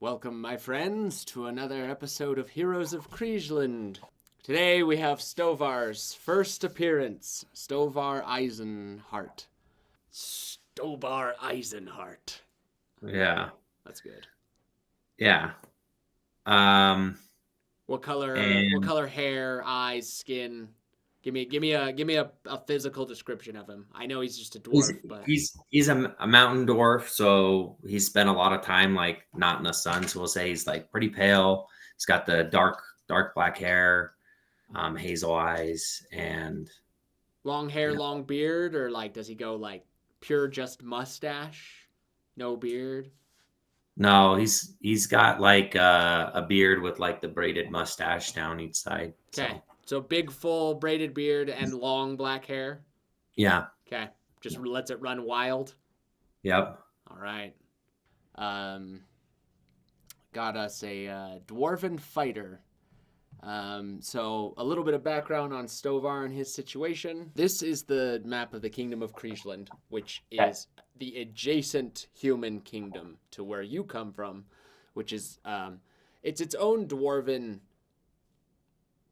Welcome, my friends, to another episode of Heroes of Kriegeland. Today we have Stovar's first appearance, Stovar Eisenhardt. Stovar Eisenhardt. Yeah. That's good. Yeah. Um, What and color hair, eyes, skin? Give me a physical description of him. I know he's just a he's dwarf, but he's a mountain dwarf, so he spent a lot of time like not in the sun. So we'll say he's like pretty pale. He's got the dark black hair, hazel eyes, and long hair, you know, long beard, or like does he go like pure just mustache? No beard? no, he's got like a beard with like the braided mustache down each side. Okay. So So big, full, braided beard and long black hair. yeah, Okay. Just lets it run wild. yep. All right. Um, got us a dwarven fighter. So a little bit of background on Stovar and his situation. This is the map of the Kingdom of Kriegeland, which Okay. is the adjacent human kingdom to where you come from, which is it's its own dwarven.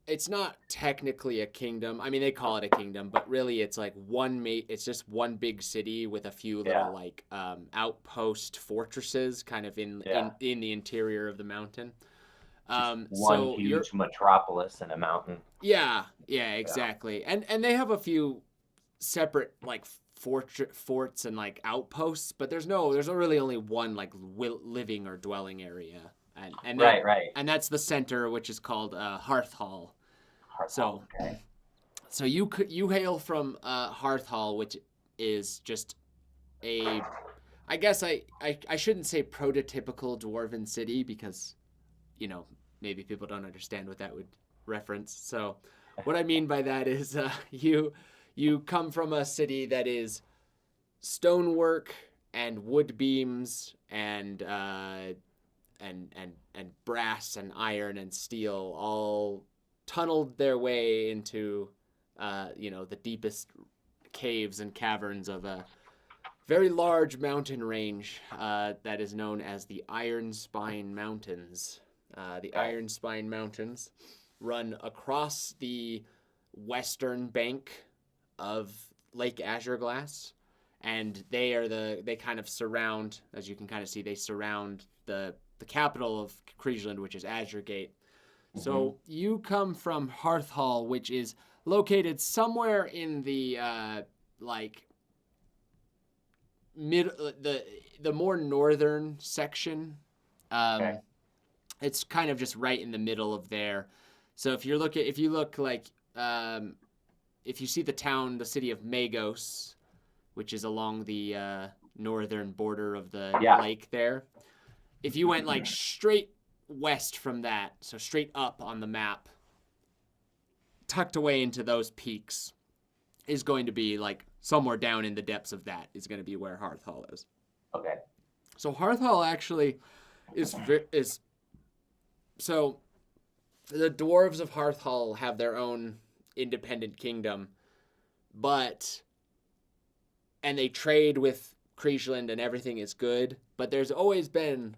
It's not technically a kingdom. I mean, they call it a kingdom, but really, it's like it's just one big city with a few little Yeah. like outpost fortresses, kind of Yeah. in the interior of the mountain. One So you're huge metropolis in a mountain. yeah, exactly. And they have a few separate like forts and like outposts, but there's no really only one like living or dwelling area, and that Right. and that's the center, which is called Hearthhall. So, Okay. so you hail from Hearthhall, which is just a, I guess I shouldn't say prototypical dwarven city because, maybe people don't understand what that would reference. So, what I mean by that is you come from a city that is stonework and wood beams and brass and iron and steel all tunneled their way into the deepest caves and caverns of a very large mountain range that is known as the Ironspine Mountains. The Okay. Ironspine Mountains run across the western bank of Lake Azure and they kind of surround, as you can kind of see, they surround the capital of Kriegeland, which is Azure Gate. So you come from Hearthhall, which is located somewhere in the like mid the more northern section. Okay. It's kind of just right in the middle of there. So if you look like if you see the city of Magos, which is along the northern border of the Yeah. lake there. If you went like straight west from that, so straight up on the map, tucked away into those peaks, is going to be like somewhere down in the depths of that is going to be where Hearthhall is. Okay. So Hearthhall actually is so the Dwarves of Hearthhall have their own independent kingdom, and they trade with Kriegeland and everything is good, but there's always been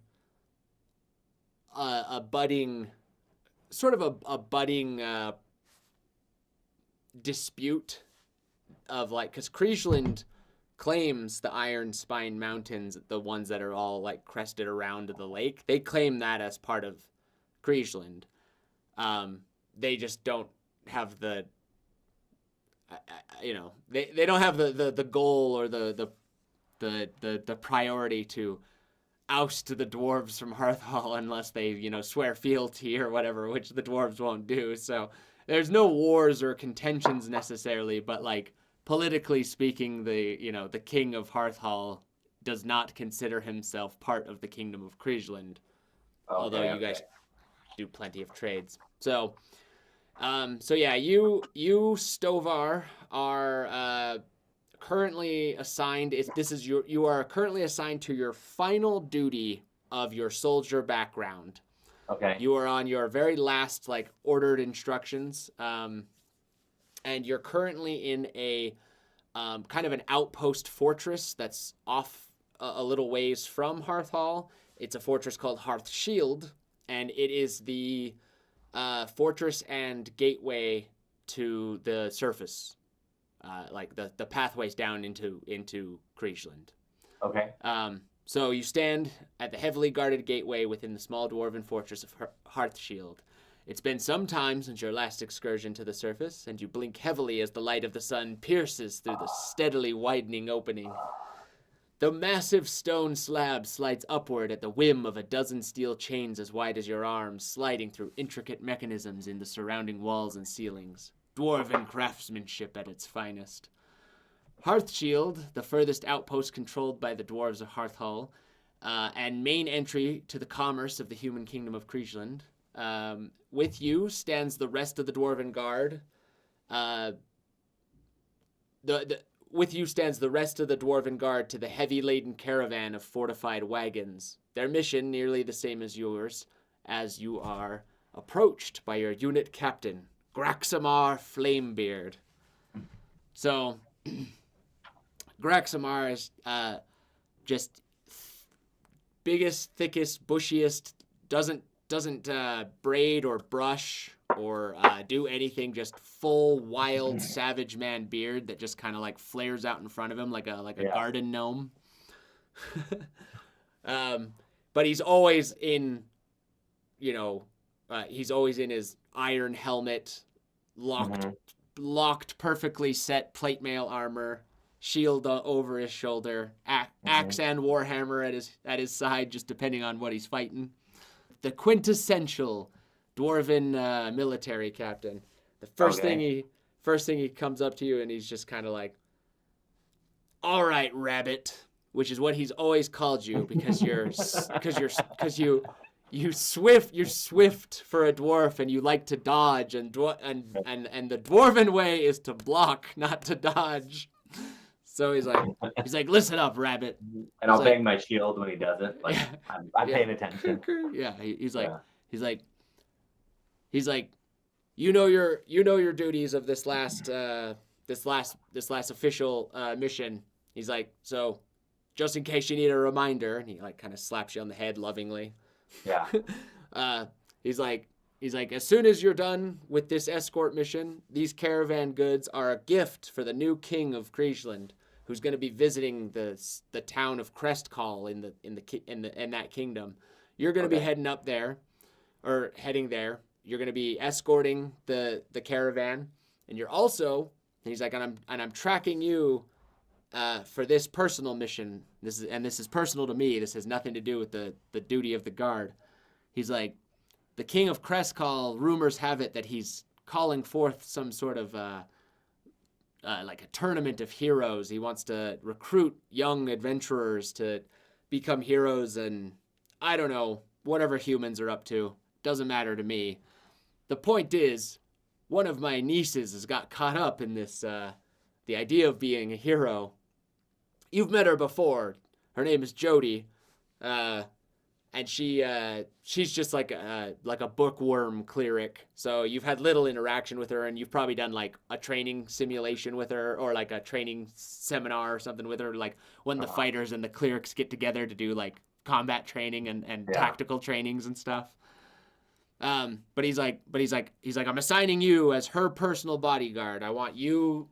a budding dispute of like, because Kriegeland claims the Ironspine Mountains, the ones that are all like crested around the lake. They claim that as part of Kriegeland. They just don't have the, they don't have the goal or the priority to oust the dwarves from Hearthhall unless they, swear fealty or whatever, which the dwarves won't do. So there's no wars or contentions necessarily, but like politically speaking, the king of Hearthhall does not consider himself part of the kingdom of Kriegeland, although you guys do plenty of trades. So yeah, you Stovar are currently assigned. You are currently assigned to your final duty of your soldier background. Okay. You are on your very last like ordered instructions, and you're currently in a kind of an outpost fortress that's off a little ways from Hearthhall. It's a fortress called Hearth Shield, and it is the fortress and gateway to the surface, like the pathways down into Kriegeland. Okay. So you stand at the heavily guarded gateway within the small dwarven fortress of Hearthshield. It's been some time since your last excursion to the surface, and you blink heavily as the light of the sun pierces through the steadily widening opening. The massive stone slab slides upward at the whim of a dozen steel chains as wide as your arms, sliding through intricate mechanisms in the surrounding walls and ceilings. Dwarven craftsmanship at its finest. Hearthshield, the furthest outpost controlled by the Dwarves of Hearthhall, and main entry to the commerce of the human kingdom of Kriegeland. With you stands the rest of the Dwarven Guard. With you stands the rest of the Dwarven Guard to the heavy-laden caravan of fortified wagons. Their mission nearly the same as yours, as you are approached by your unit captain, Graxamar Flamebeard. So, Graxamar is just biggest, thickest, bushiest, doesn't braid or brush or do anything, just full wild savage man beard that just kind of like flares out in front of him like a garden gnome. But he's always in, he's always in his iron helmet, locked perfectly set plate mail armor, shield over his shoulder, axe and warhammer at his side, just depending on what he's fighting. The quintessential dwarven military captain. The first thing he comes up to you and he's just kind of like, "All right, rabbit," which is what he's always called you because you're swift for a dwarf and you like to dodge and the dwarven way is to block, not to dodge. So he's like, "Listen up, rabbit." And I'll bang my shield when he does it. Like I'm paying attention. Yeah, he's like, you know your duties of this last official mission. He's like, "So, just in case you need a reminder," and he like kind of slaps you on the head lovingly. Yeah. He's like, "As soon as you're done with this escort mission, these caravan goods are a gift for the new king of Kriegeland, who's going to be visiting the town of Crestcall in that kingdom. You're going to be heading there. You're going to be escorting the caravan, and you're also," and he's like, and I'm tracking you for this personal mission. This is personal to me. This has nothing to do with the duty of the guard." He's like, "The king of Crestcall, rumors have it that he's calling forth some sort of like a tournament of heroes. He wants to recruit young adventurers to become heroes, and I don't know, whatever humans are up to. Doesn't matter to me. The point is, one of my nieces has got caught up in this, the idea of being a hero. You've met her before. Her name is Jody, and she's just like a bookworm cleric. So you've had little interaction with her, and you've probably done like a training simulation with her, or like a training seminar or something with her, like when the fighters and the clerics get together to do like combat training and tactical trainings and stuff. But he's like, "I'm assigning you as her personal bodyguard. I want you,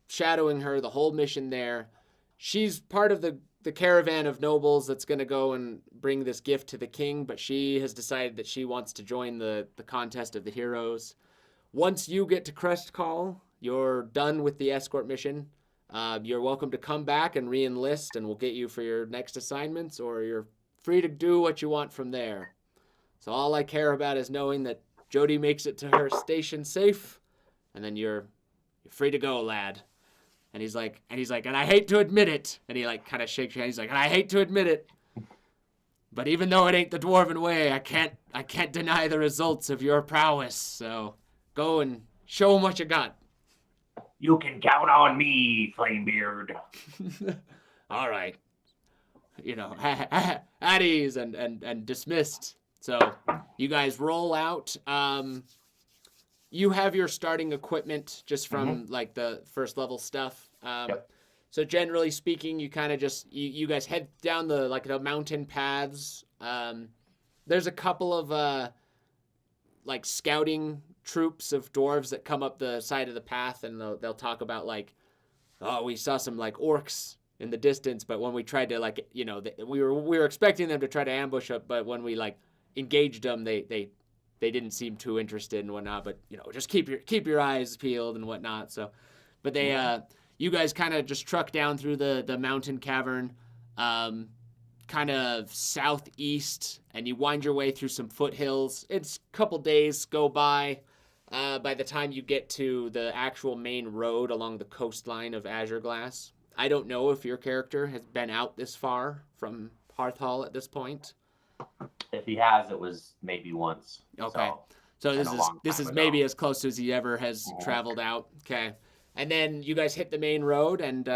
shadowing her the whole mission there. She's part of the caravan of nobles that's going to go and bring this gift to the king, but she has decided that she wants to join the contest of the heroes. Once you get to Crestcall, you're done with the escort mission. You're welcome to come back and re-enlist, and we'll get you for your next assignments, or you're free to do what you want from there. So all I care about is knowing that Jody makes it to her station safe, and then you're free to go, lad." And he's like, "And I hate to admit it," and he like kind of shakes your hand. He's like, "And I hate to admit it, but even though it ain't the dwarven way, I can't deny the results of your prowess. So go and show them what you got." "You can count on me, Flamebeard." All right. At ease and dismissed. So you guys roll out. You have your starting equipment just from like the first level stuff. So generally speaking, you kind of just you guys head down the mountain paths There's a couple of like scouting troops of dwarves that come up the side of the path, and they'll talk about like, oh, we saw some like orcs in the distance, but when we tried to like, we were expecting them to try to ambush us, but when we like engaged them, they didn't seem too interested and whatnot. But just keep your eyes peeled and whatnot. So, but you guys kind of just truck down through the mountain cavern, kind of southeast, and you wind your way through some foothills. It's a couple days go by. By the time you get to the actual main road along the coastline of Azure Glass. I don't know if your character has been out this far from Hearthhall at this point. If he has, it was maybe once. Okay. So this is maybe as close as he ever has traveled out. Okay. And then you guys hit the main road, and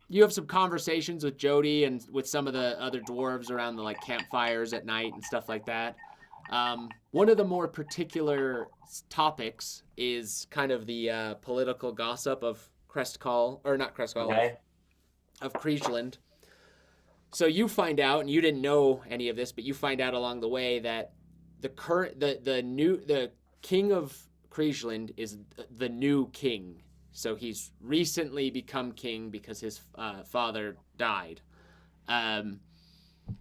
you have some conversations with Jody and with some of the other dwarves around the like campfires at night and stuff like that. One of the more particular topics is kind of the political gossip of of Kriegeland. So you find out, and you didn't know any of this, but you find out along the way that the king of Kriegeland is the new king. So he's recently become king because his father died.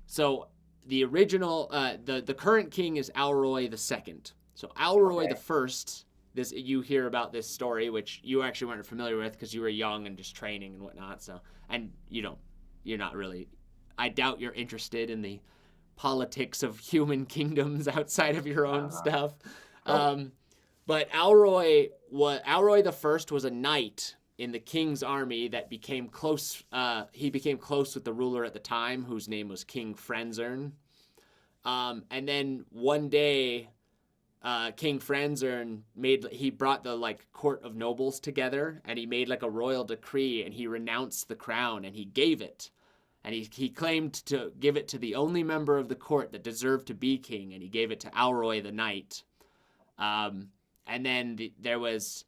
So the original, the current king is Alroy II. So Alroy the First. You hear about this story, which you actually weren't familiar with because you were young and just training and whatnot. So, and you're not really. I doubt you're interested in the politics of human kingdoms outside of your own stuff. But Alroy the First was a knight in the king's army that became close. He became close with the ruler at the time, whose name was King Frenzern. And then one day, King Frenzern brought the like court of nobles together, and he made like a royal decree, and he renounced the crown, and he gave it, and he claimed to give it to the only member of the court that deserved to be king, and he gave it to Alroy the Knight. And then there was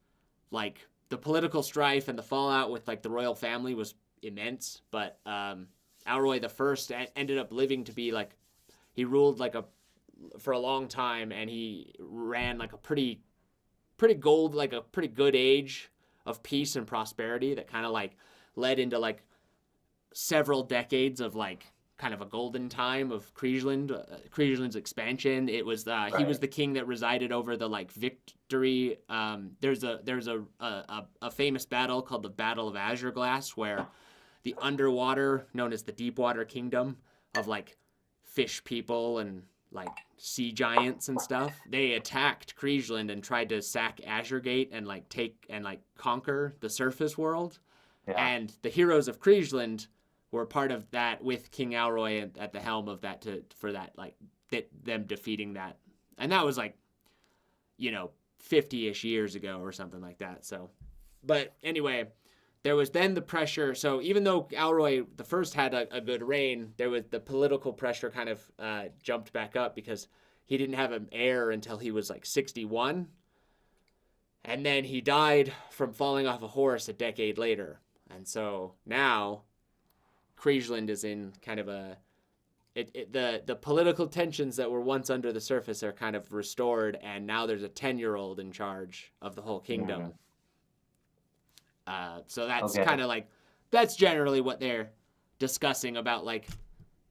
like the political strife and the fallout with like the royal family was immense, but Alroy the First ended up living to be like, he ruled like for a long time, and he ran like a pretty good age of peace and prosperity that kind of like led into like several decades of like kind of a golden time of Kriegeland's expansion. It was he was the king that resided over the like victory. There's a famous battle called the Battle of Azure Glass, where the underwater, known as the Deepwater Kingdom of like fish people and like sea giants and stuff, they attacked Kriegeland and tried to sack Azure Gate and like take and like conquer the surface world. And the Heroes of Kriegeland were part of that, with King Alroy at the helm of that, them defeating that. And that was like 50-ish years ago or something like that. So, but anyway, there was then the pressure. So even though Alroy the First had a good reign, there was the political pressure kind of jumped back up because he didn't have an heir until he was like 61. And then he died from falling off a horse a decade later. And so now Kriegeland is in kind of the political tensions that were once under the surface are kind of restored, and now there's a 10-year-old in charge of the whole kingdom. So that's kind of like, that's generally what they're discussing about like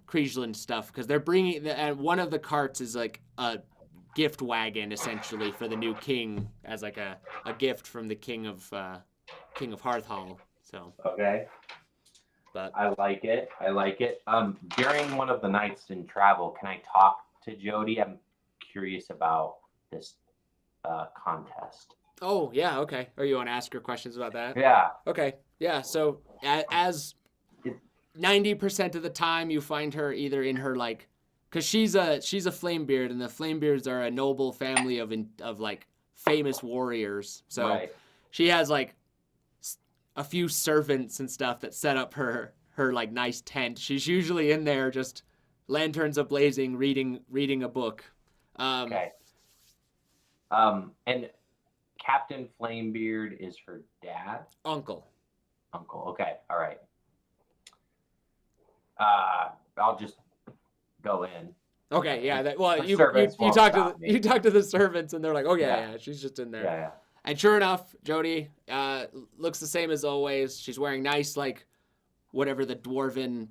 Kriegeland stuff, because they're bringing one of the carts is like a gift wagon essentially for the new king as like a gift from the king of Hearthhall. So but I like it. During one of the nights in travel, can I talk to Jody? I'm curious about this contest. Oh, yeah, okay. Or you want to ask her questions about that? Yeah. Okay, yeah. So as 90% of the time, you find her either in her like, because she's a Flamebeard, and the Flamebeards are a noble family of like famous warriors. So she has like a few servants and stuff that set up her like nice tent. She's usually in there just lanterns ablazing, reading a book. And Captain Flamebeard is her dad? Uncle. Okay, all right. I'll just go in. Okay, yeah. Well, The you servants won't talk to stop me. you talk to the servants, and they're like, "Oh Yeah. yeah, she's just in there." Yeah. And sure enough, Jody looks the same as always. She's wearing nice, like, whatever the dwarven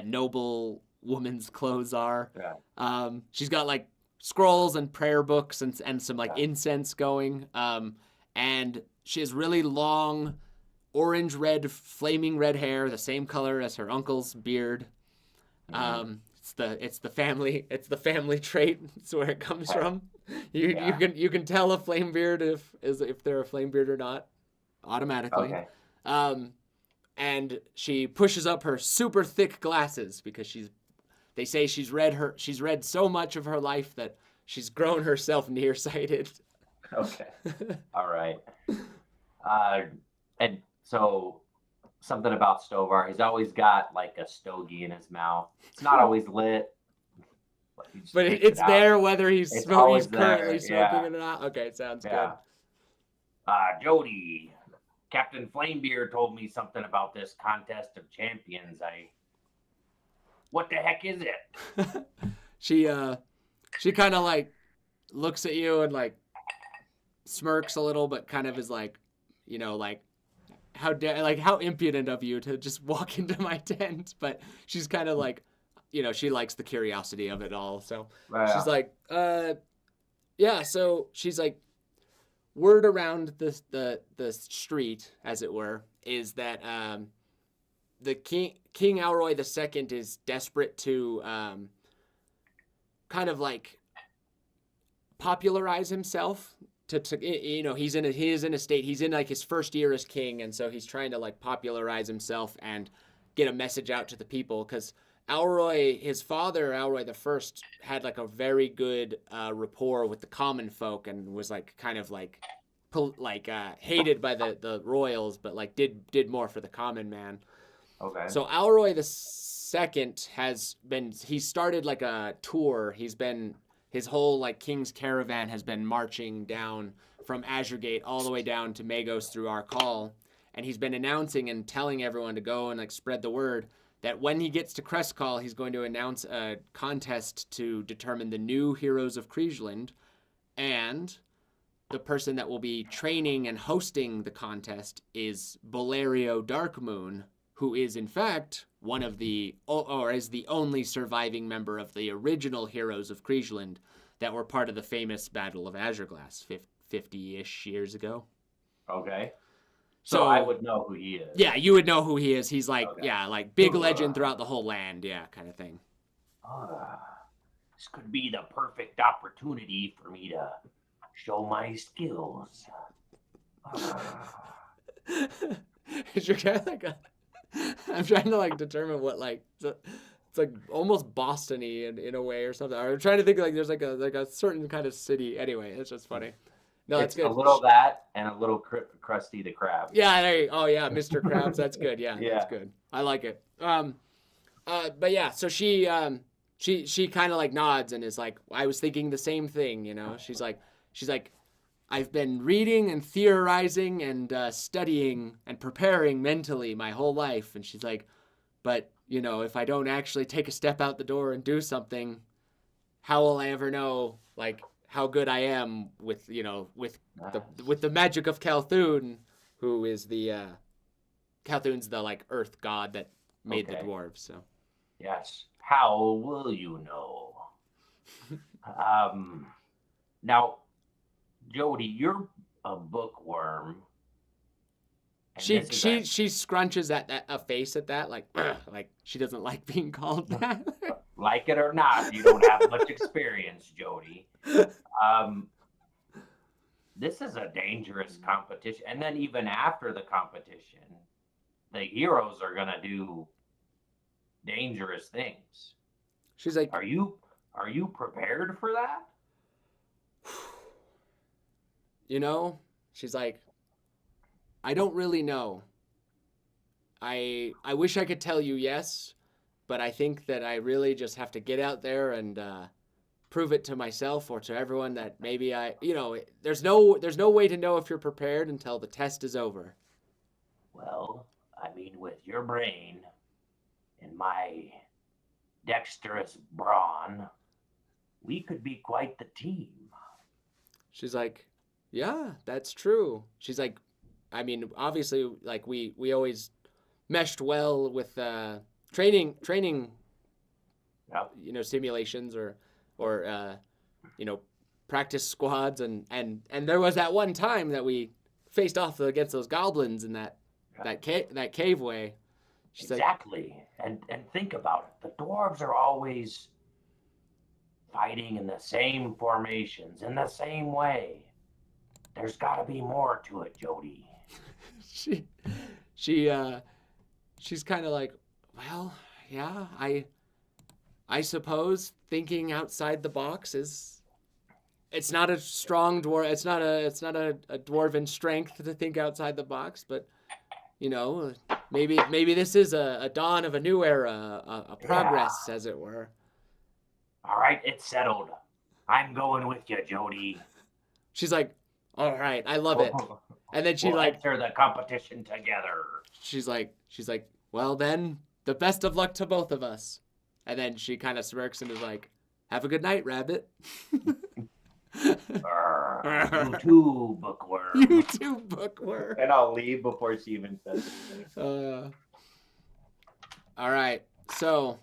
noble woman's clothes are. Yeah. She's got like scrolls and prayer books and some like Yeah. incense going. And she has really long, orange red, flaming red hair, the same color as her uncle's beard. It's the family trait. It's where it comes from. You can tell a flame beard if they're a flame beard or not, automatically. Okay. And she pushes up her super thick glasses because they say she's read so much of her life that she's grown herself nearsighted. Okay. All right. And so something about Stovar. He's always got like a stogie in his mouth. It's not always lit, but it's there whether he's currently there. smoking it or not. Okay, sounds good. Jody, Captain Flamebeard told me something about this contest of champions. What the heck is it? She kind of like looks at you and like smirks a little, but kind of is like, like how impudent of you to just walk into my tent. But she's kind of like, she likes the curiosity of it all. So she's like, yeah. So she's like, word around the street, as it were, is that the King Alroy II is desperate to kind of like popularize himself. He's in a state. He's in like his first year as king, and so he's trying to like popularize himself and get a message out to the people. Because Alroy, his father, Alroy I, had like a very good rapport with the common folk and was like kind of like hated by the royals, but like did more for the common man. Okay. So Alroy II he started like a tour. His whole like king's caravan has been marching down from Azure Gate all the way down to Magos through Arkall, and he's been announcing and telling everyone to go and like spread the word that when he gets to Crestcall, he's going to announce a contest to determine the new Heroes of Kriegeland, and the person that will be training and hosting the contest is Balerio Darkmoon, who is in fact is the only surviving member of the original Heroes of Kriegeland that were part of the famous Battle of Azurglass 50-ish years ago. Okay. So I would know who he is. Yeah, you would know who he is. He's like, like big legend throughout the whole land, kind of thing. This could be the perfect opportunity for me to show my skills. Is your guy like I'm trying to like determine what like it's like almost Boston-y in a way or something. I'm trying to think like there's like a certain kind of city. Anyway, it's just funny. No, that's good. A little that and a little Krusty the Krab. Yeah, yeah, Mr. Krabs. That's good. Yeah, that's good. I like it. But yeah, so she kind of like nods and is like, I was thinking the same thing. She's like, I've been reading and theorizing and studying and preparing mentally my whole life. And she's like, but, if I don't actually take a step out the door and do something, how will I ever know, like, how good I am with the magic of Calthoun, who is Calthoun's the, like, earth god that made the dwarves, so. Yes. How will you know? Now, Jody, you're a bookworm. She scrunches at a face at that, like she doesn't like being called that. Like it or not, you don't have much experience, Jody. This is a dangerous competition, and then even after the competition, the heroes are gonna do dangerous things. She's like, "Are you prepared for that?" She's like, I don't really know. I wish I could tell you yes, but I think that I really just have to get out there and prove it to myself or to everyone that maybe there's no way to know if you're prepared until the test is over. Well, I mean, with your brain and my dexterous brawn, we could be quite the team. She's like, yeah, that's true. She's like, I mean, obviously, like we always meshed well with training, Yep. simulations or practice squads, and there was that one time that we faced off against those goblins in that cave way. She's exactly. And think about it. The dwarves are always fighting in the same formations, in the same way. There's got to be more to it, Jody. She's kind of like, well, yeah, I suppose thinking outside the box is. It's not a strong dwarf. It's not a dwarven strength to think outside the box, but maybe this is a dawn of a new era, a progress, as it were. All right, it's settled. I'm going with you, Jody. She's like, all right, I love it. And then she we'll enter the competition together. She's like, well then, the best of luck to both of us. And then she kind of smirks and is like, have a good night, Rabbit. You too, bookworm. You too, bookworm. And I'll leave before she even says anything. All right, so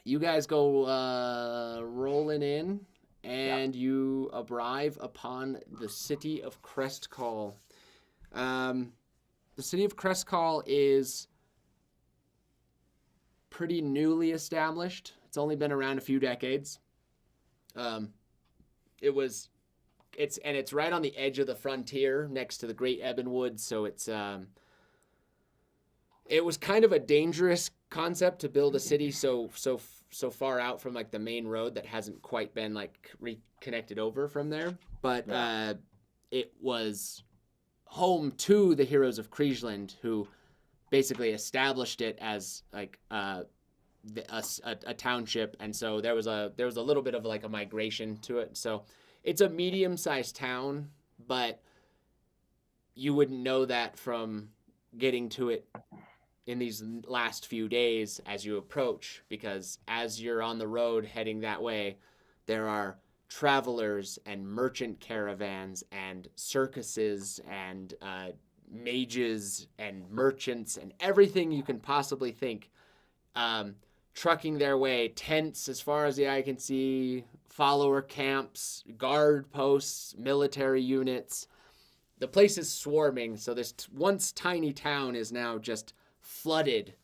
you guys go rolling in, and you arrive upon the city of Crestcall. The city of Crestcall is pretty newly established. It's only been around a few decades. It's right on the edge of the frontier next to the Great Ebonwood, so it was kind of a dangerous concept to build a city so far out from like the main road that hasn't quite been like reconnected over from there, but it was home to the Heroes of Kriegeland, who basically established it as like a township, and so there was a little bit of like a migration to it. So it's a medium-sized town, but you wouldn't know that from getting to it in these last few days as you approach, because as you're on the road heading that way, there are travelers and merchant caravans and circuses and mages and merchants and everything you can possibly think, trucking their way, tents as far as the eye can see, follower camps, guard posts, military units. The place is swarming, so this once tiny town is now just flooded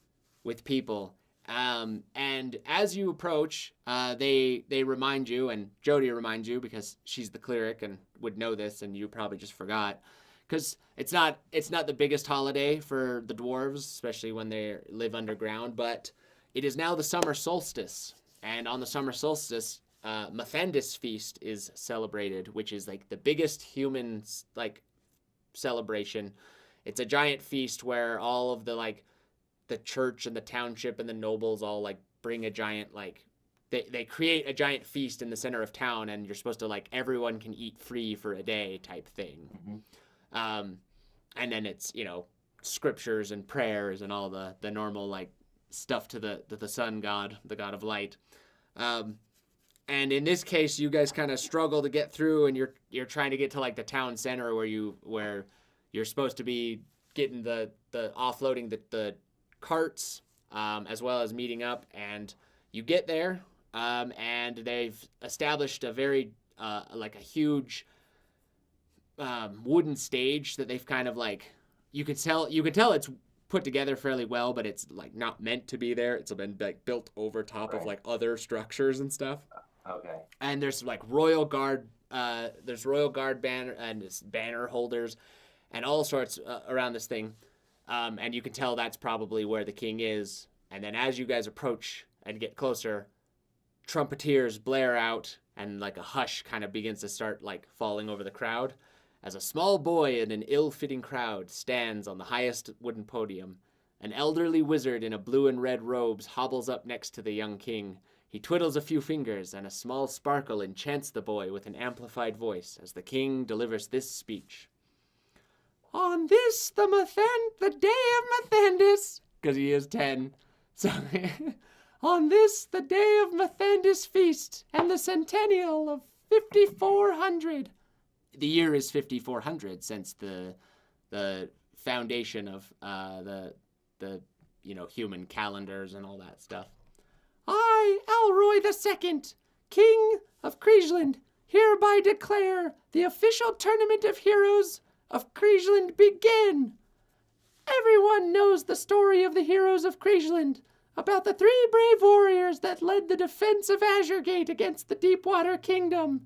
with people. And as you approach, they remind you, and Jody reminds you because she's the cleric and would know this, and you probably just forgot, because it's not the biggest holiday for the dwarves, especially when they live underground, but it is now the summer solstice, and on the summer solstice, Mathandis Feast is celebrated, which is like the biggest human like celebration. It's a giant feast where all of the church and the township and the nobles all like bring a giant like they create a giant feast in the center of town, and you're supposed to like everyone can eat free for a day type thing. Mm-hmm. And then it's scriptures and prayers and all the normal like stuff to the sun god, the god of light. And in this case, you guys kind of struggle to get through, and you're trying to get to like the town center where you're supposed to be getting the offloading the carts, as well as meeting up, and you get there, and they've established a very like a huge wooden stage that they've kind of like you can tell it's put together fairly well, but it's like not meant to be there. It's been like built over top of like other structures and stuff. Okay. And there's like royal guard banner and banner holders and all sorts around this thing. And you can tell that's probably where the king is. And then as you guys approach and get closer, trumpeters blare out, and like a hush kind of begins to start like falling over the crowd as a small boy in an ill-fitting crowd stands on the highest wooden podium. An elderly wizard in a blue and red robes hobbles up next to the young king. He twiddles a few fingers, and a small sparkle enchants the boy with an amplified voice as the king delivers this speech. On this, the day of Mathandis, because he is 10. So, On this, the day of Mathandis feast, and the centennial of 5400. The year is 5400 since the foundation of the human calendars and all that stuff. I, Alroy II, King of Kriegeland, hereby declare the official tournament of Heroes of Kriegeland begin. Everyone knows the story of the Heroes of Kriegeland, about the 3 brave warriors that led the defense of Azure Gate against the Deepwater Kingdom.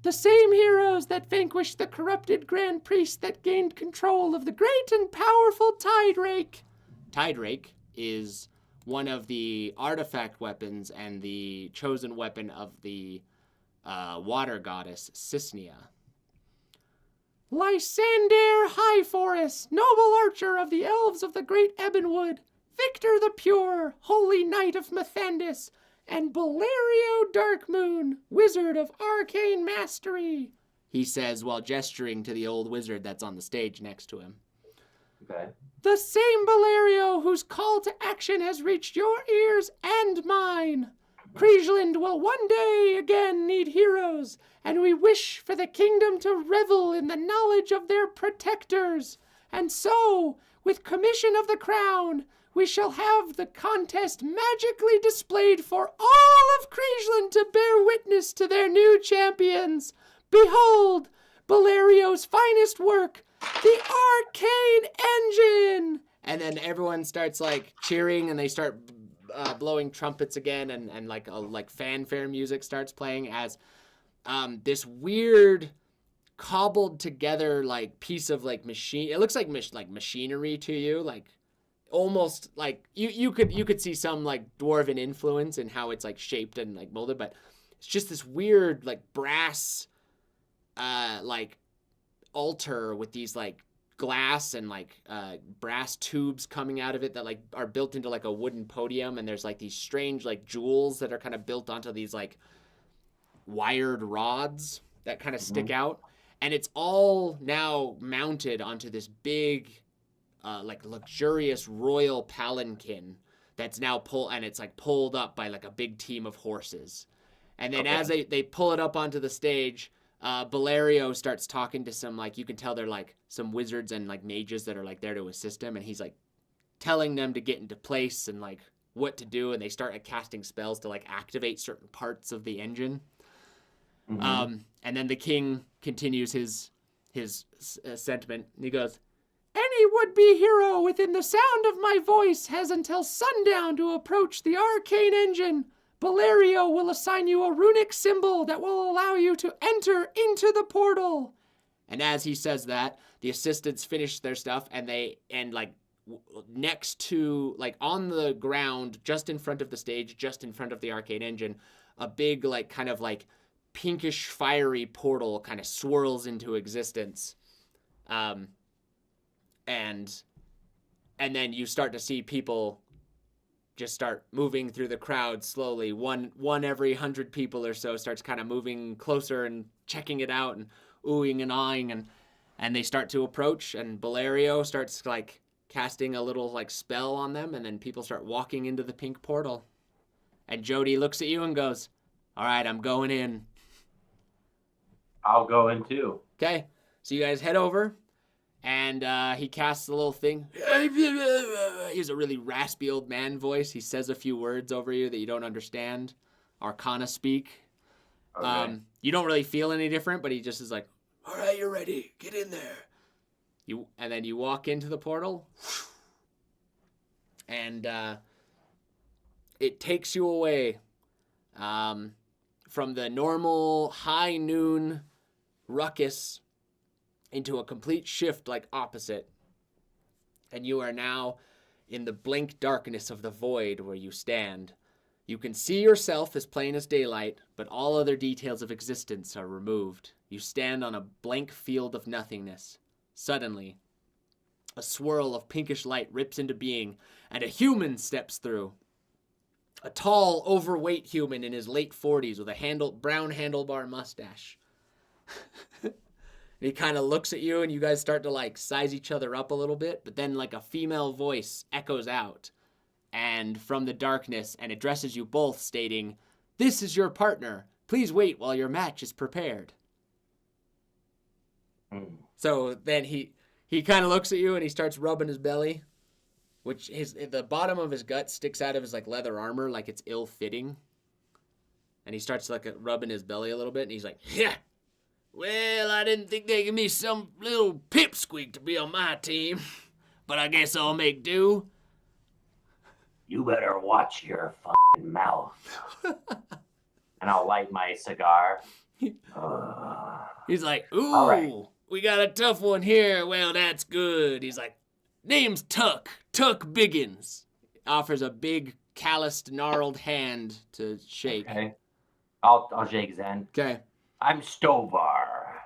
The same heroes that vanquished the corrupted Grand Priest that gained control of the great and powerful Tide Rake. Tide Rake is one of the artifact weapons and the chosen weapon of the water goddess Cisnea. Lysander High Forest, noble archer of the elves of the great Ebonwood, Victor the Pure, holy knight of Mathandis, and Balerio Darkmoon, wizard of arcane mastery, he says while gesturing to the old wizard that's on the stage next to him. Okay. The same Balerio whose call to action has reached your ears and mine. Kriegeland will one day again need heroes, and we wish for the kingdom to revel in the knowledge of their protectors. And so, with commission of the crown, we shall have the contest magically displayed for all of Kriegeland to bear witness to their new champions. Behold, Balerio's finest work, the Arcane Engine! And then everyone starts like cheering, and they start blowing trumpets again, and like fanfare music starts playing as this weird cobbled together like piece of like machine. It looks like machinery to you, like almost like you could see some like dwarven influence in how it's like shaped and like molded, but it's just this weird like brass like altar with these like glass and like brass tubes coming out of it that like are built into like a wooden podium, and there's like these strange like jewels that are kind of built onto these like wired rods that kind of stick out, and it's all now mounted onto this big like luxurious royal palanquin that's now pulled up by like a big team of horses. And then as they pull it up onto the stage, Balerio starts talking to some, like, you can tell they're like some wizards and like mages that are like there to assist him, and he's like telling them to get into place and like what to do, and they start like, casting spells to like activate certain parts of the engine. And then the king continues his sentiment, and he goes, "Any would-be hero within the sound of my voice has until sundown to approach the arcane engine. Balerio will assign you a runic symbol that will allow you to enter into the portal." And as he says that, the assistants finish their stuff, and next to, like, on the ground, just in front of the stage, just in front of the arcane engine, a big, like, kind of, like, pinkish, fiery portal kind of swirls into existence. And then you start to see people just start moving through the crowd slowly. One every 100 people or so starts kind of moving closer and checking it out and oohing and ahhing, and they start to approach, and Balerio starts like casting a little like spell on them, and then people start walking into the pink portal. And Jody looks at you and goes, "All right, I'm going in." I'll go in too. Okay, so you guys head over. And he casts a little thing. He has a really raspy old man voice. He says a few words over you that you don't understand. Arcana speak. Okay. You don't really feel any different, but he just is like, "All right, you're ready. Get in there." And then you walk into the portal. And it takes you away from the normal high noon ruckus into a complete shift, like opposite. And you are now in the blank darkness of the void where you stand. You can see yourself as plain as daylight, but all other details of existence are removed. You stand on a blank field of nothingness. Suddenly, a swirl of pinkish light rips into being, and a human steps through. A tall, overweight human in his late 40s with a brown handlebar mustache. And he kind of looks at you, and you guys start to like size each other up a little bit, but then like a female voice echoes out. and from the darkness, and addresses you both, stating, "This is your partner. Please wait while your match is prepared." So then he kind of looks at you and he starts rubbing his belly, which the bottom of his gut sticks out of his like leather armor like it's ill-fitting. And he starts like rubbing his belly a little bit, and he's like, "Yeah, well, I didn't think they'd give me some little pipsqueak to be on my team, but I guess I'll make do." You better watch your fucking mouth. And I'll light my cigar. He's like, "Ooh, All right. We got a tough one here. Well, that's good." He's like, "Name's Tuck Biggins." Offers a big, calloused, gnarled hand to shake. Okay. I'll shake his hand. Okay. I'm Stovar.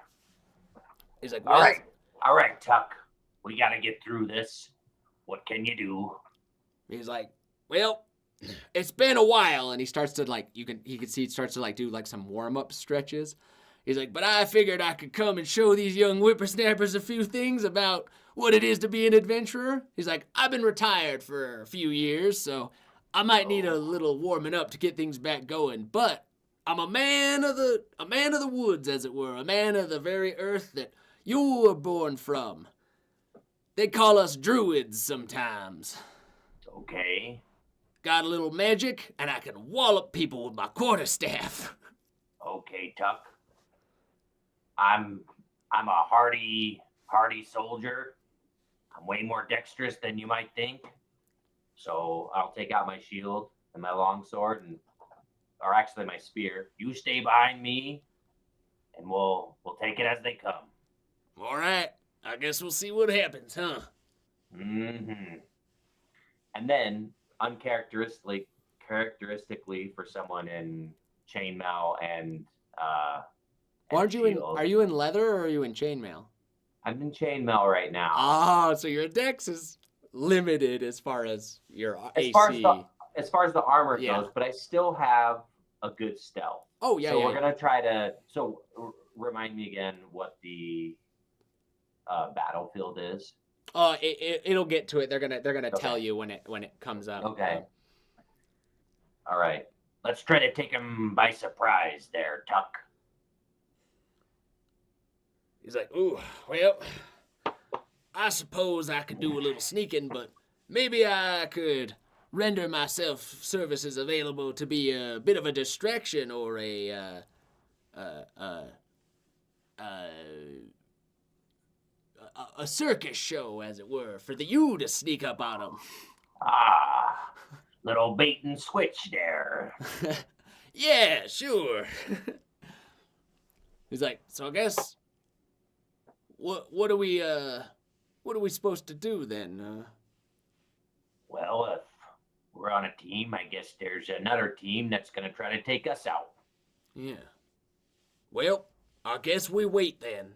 He's like, "Well, All right, Tuck. We gotta get through this. What can you do?" He's like, "Well, it's been a while," and he starts to like he can see he starts to like do like some warm-up stretches. He's like, "But I figured I could come and show these young whippersnappers a few things about what it is to be an adventurer." He's like, "I've been retired for a few years, so I might need a little warming up to get things back going, but I'm a man of the woods, as it were, a man of the very earth that you were born from. They call us druids sometimes. Okay. Got a little magic, and I can wallop people with my quarterstaff." Okay, Tuck. I'm a hardy soldier. I'm way more dexterous than you might think. So I'll take out my shield and my longsword or actually my spear. You stay behind me, and we'll take it as they come. "All right, I guess we'll see what happens, huh?" Mm-hmm. And then, characteristically for someone in chainmail and Are you in leather or are you in chainmail? I'm in chainmail right now. Oh, so your dex is limited as far as your AC. As far as the armor Yeah. goes, but I still have a good stealth. Oh, yeah, So yeah. we're gonna try to. So remind me again what the battlefield is. It'll get to it. They're gonna Okay. tell you when it comes up. Okay. All right. Let's try to take him by surprise there, Tuck. He's like, "Ooh, well, I suppose I could do a little sneaking, but maybe I could render myself services available to be a bit of a distraction or a circus show, as it were, for you to sneak up on them." Ah, little bait and switch there. "Yeah, sure." He's like, "So I guess what are we supposed to do then?" Well, if we're on a team, I guess there's another team that's gonna try to take us out. Yeah. "Well, I guess we wait then."